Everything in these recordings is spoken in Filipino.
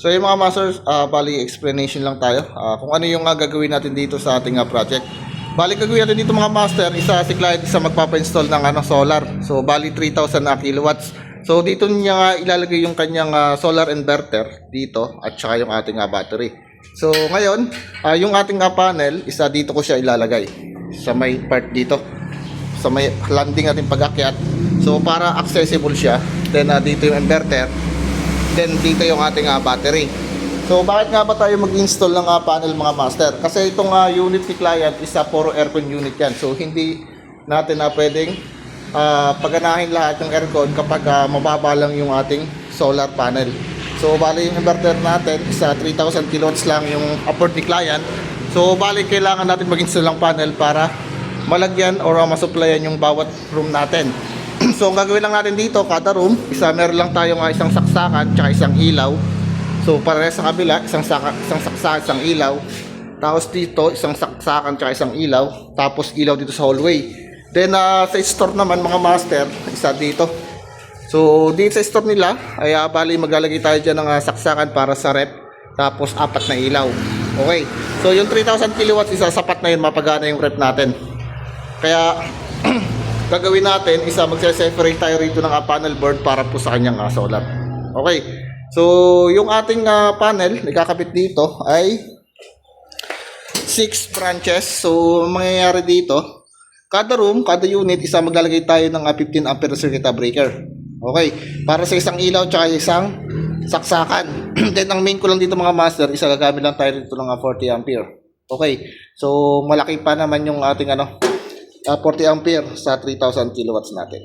So yung mga masters, bali explanation lang tayo kung ano yung gagawin natin dito sa ating project. Bali gagawin natin dito mga master, isa si client isa magpapa-install ng solar. So bali 3,000 kilowatts. So dito niya ilalagay yung kanyang solar inverter dito at saka yung ating battery. So ngayon, yung ating panel, isa dito ko siya ilalagay sa may part dito, sa may landing natin pag-akyat. So para accessible siya. Then dito yung inverter. Then dito yung ating battery. So bakit nga ba tayo mag-install ng panel mga master? Kasi itong unit ni client isa puro aircon unit yan. So hindi natin pwedeng paganahin lahat ng aircon kapag mababa lang yung ating solar panel. So bali yung inverter natin isa 3,000 kilowatts lang yung afford ni client. So bali kailangan natin mag-install ng panel para malagyan or masupplyan yung bawat room natin. So ang gagawin lang natin dito, kada room, meron lang tayong isang saksakan tsaka isang ilaw. So parehas sa kabila, isang saksakan, isang ilaw. Tapos dito, isang saksakan tsaka isang ilaw. Tapos ilaw dito sa hallway. Then sa store naman mga master, isa dito. So dito sa store nila, ay bali maglalagay tayo dyan ng saksakan para sa rep. Tapos 4 na ilaw. Okay, so yung 3,000 kilowatts, isa sapat na yun, mapagana yung rep natin. Kaya gagawin natin, isa magse-separate tayo rito ng panel board para po sa kanyang solar. Okay. So, yung ating panel, ikakabit dito ay 6 branches. So, mangyayari dito, kada room, kada unit, isa maglalagay tayo ng 15 ampere circuit breaker. Okay. Para sa isang ilaw tsaka isang saksakan. Then, ang main ko lang dito mga master, isa gagamit lang tayo dito ng 40 ampere. Okay. So, malaki pa naman yung ating 40 ampere sa 3,000 kilowatts natin.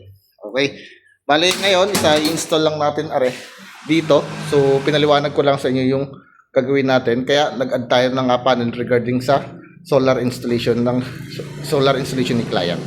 Okay. Bali ngayon, isa-install lang natin dito. So, pinaliwanag ko lang sa inyo yung gagawin natin. Kaya nag-add tayo ng panel regarding sa solar installation ni client.